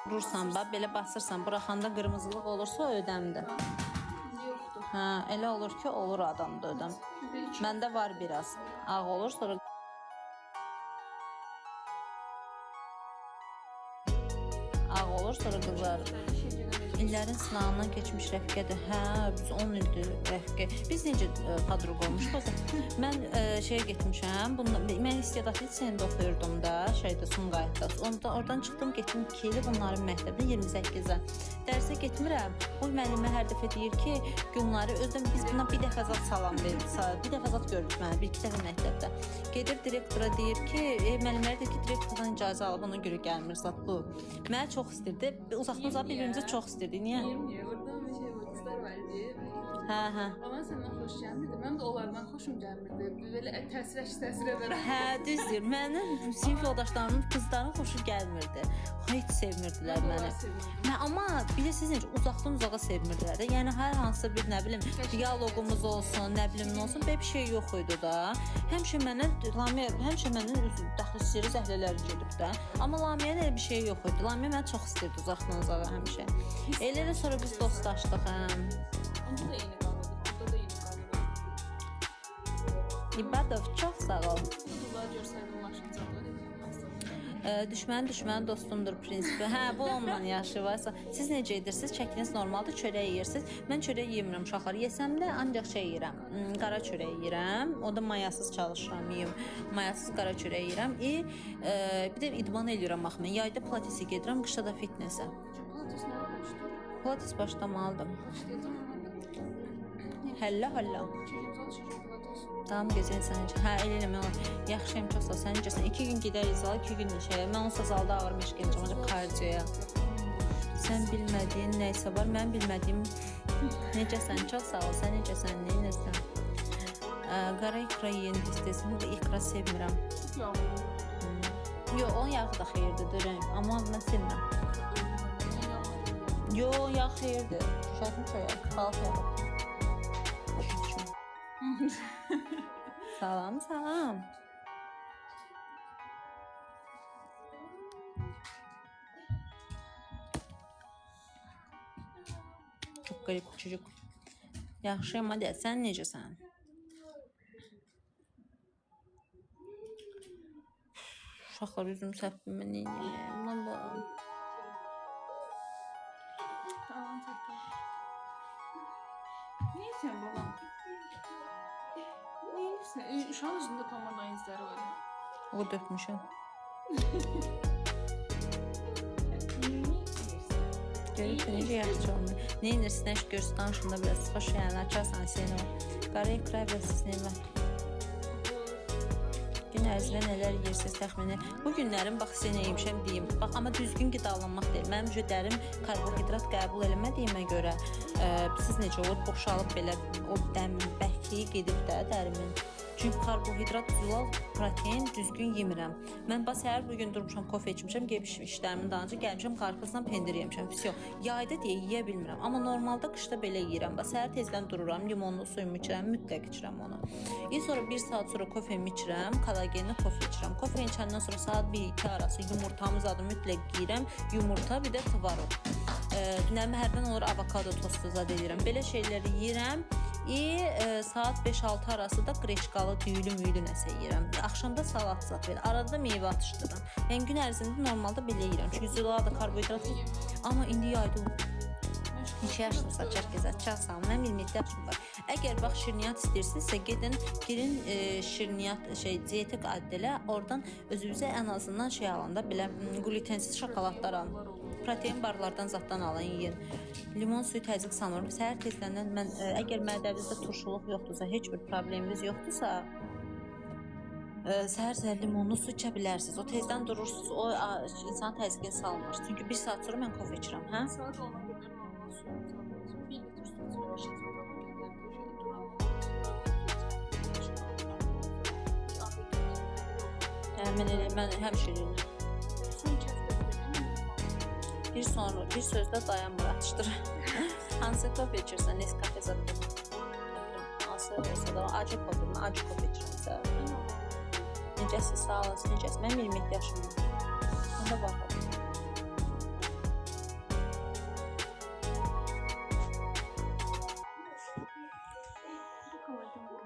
Vurursan bax, belə basırsan, buraxanda qırmızılıq olursa o ödəmdir. Yoxdur. Hə, elə olur ki, olur adamda ödəm. Məndə var biraz. Ağ olur, sonra ağ olur, sonra qızarır. İllərin sınağından keçmiş rəfiqədir. Hə, biz 10 ildir rəfiqə. Biz necə kadrok olmuşuq? Mən şeyə getmişəm. Mən istedadlı liseyində oxuyurdum da, şeydə Sumqayıtda. Oradan çıxdım, getdim 2 il bunların məktəbində 28-ə. Dərsə getmirəm. O müəllimə hər dəfə deyir ki, Gülnarı özüm biz buna bir dəfə zat salam verdik. Bir dəfə zat gördük mənə, bir-iki dəfə məktəbdə. Gedir direktora deyir ki, müəllimlər deyir ki, direktordan icazə alıb ona görə gəlmir zat bu. Mənə çox istirdi. Uzaqdan uzaq bir-birimizə çox istirdi. Niyə? Niyə? Oradan bir şey var, qızlar var idi. Hə. Amma səndən xoş gəlmirdi. Mənim də onlardan xoşum gəlmirdi. Belə təsir edər. Hə, düzdür. Mənim sinif yoldaşlarımın qızların xoşu gəlmirdi. Heç sevmirdilər məni. Amma bilirsiniz necə uzaqdan uzağa sevmirdilər də. Yəni hər hansı bir nə bilim dialoqumuz olsun, nə bilim nə olsun, belə bir şey yox idi da. Həmişə mənə daxil sirri zəhlələr gedib də. Amma Lamiyə elə bir şey yox idi. Lamiyə məni çox istirdi uzaqdan uzağa həmişə. Elə də sonra biz dostlaşdıq, hə. Onda da eyni qalırdı. Burada da eyni qalırdı. İbadov çox sağ ol. Bunlar görsəydim maşıncalar edim. Düşmən dostumdur prinsipi. Hə, bu onunla yaşayırsa. Siz necə edirsiniz? Çəkiniz normaldır, çörək yeyirsiniz. Mən çörək yemirəm uşaqlar. Yesəm də ancaq şey yeyirəm. Qara çörək yeyirəm. O da mayasız çalışıram, yeyim. Mayasız qara çörək yeyirəm. Bir də idman eləyirəm axı. Mən yayda pilatese gedirəm, qışda da fitnesə. Pilates nə başlayır? Pilates başlamalıdım. Başlayacağım. Həllə. Tamam, gözəl sən. Hə, eləmə. Yaxşıyam, çox sağ ol. Sən necəsən? 2 gün gedərik zala, 2 gün şeyə. Mən onsa zalda ağır məşq edəcəm, ancaq kardioya. Sən bilmədiyin nə isə var, mən bilmədiyim. Necəsən? Çox sağ ol. Sən necəsən? Nə edirsən? Qara ikra yeyən istəsən də ikra sevmirəm. Yo, onun yağı da xeyirdir, dörəm. Amma mən sevmirəm. Yo, yağ xeyirdir. Şəhətin çaya, xalq yağı. Salam. Çok garip çocuk. Yaxşıyam, hadi. Sən necəsən? Uşaqlar üzüm səppimə neynəyəm? Bundan bağım. Tamam, çəkdim. Niyə sən babam? Neyirsən? Uşağın üzündə pomada izləri var. O dökmüşəm. Görürsən, necə yaxşı olmuyor. Neynirsin, əş görsün, danışında biraz xoş yəni, açarsan seni o. Qara ikra biləsiniz, neymə. Gün ərzində nələr yeyirsiniz təxmini. Bu günlərim, bax, sizə nə yemişəm deyim. Bax, amma düzgün qidalanmaq deyil. Mənim cüdərim karbohidrat qəbul eləmədiyimə görə, siz necə olur, boşalıb belə o bəkliyi gedib də dərimin. Çünki karbohidrat, zülal, protein düzgün yemirəm. Mən bax, səhər bugün durmuşam, kofe içmişəm, gelmiş işlərimin dalınca gəlmişəm, qarpızdan pendir yemişəm. Fisyo, yayda deyə yeyə bilmirəm. Amma normalda qışda belə yeyirəm. Bax, səhər tezdən dururam, limonlu suyumu içirəm, mütləq içirəm onu. Sonra 1 saat sonra kofemi içirəm, kollagenli kofe içirəm. Kofe içəndən sonra saat 1-2 arası yumurtamız adı mütləq yeyirəm. Yumurta, bir də tvarov. Dünəmə hərdən olur avokado tostu zad edirəm. Belə şeyləri yeyirəm. Saat 5-6 arası da qreçkalı düyülü nəsə yeyirəm. Axşamda salat zat belə. Arada meyvə atışdırıram. Yəni gün ərzində normalda belə yeyirəm. Çünki zülal da karbonhidrat. Amma indi yayda 2 yaşlısa çərkəzə çalsam, mən 27 yaşım var. Əgər bax şirniyyat istəyirsinizsə, girin şirniyyat dietik addelə, oradan özünüzə ən azından şey alın da, belə glutensiz şokoladlar alın. Protein barlardan zatdan alın, yiyin. Limon suyu təzyiq sanırım. Səhər tezləndən mən, əgər mədəvinizdə turşuluq yoxdursa, heç bir probleminiz yoxdursa, səhər limonlu su içə bilərsiniz. O tezdən durursunuz, o insan təzyiqini salmır. Çünki 1 saat sonra mən kofe içirəm, hə? Saat olana qədər normal suyum zaten. 1 litr su içirəm, 5 litr Mən həmişə eləyirəm. Bir sözdə dayanmır, atışdırır. Hansı kofe içirsən, Nescafe zaten. Hansı olsa da acı kofe, mən acı kofe içirəm. Necəsiz, sağ olasın, necəsiz. Mən 27 yaşım var. Onda baxalım. холодильник.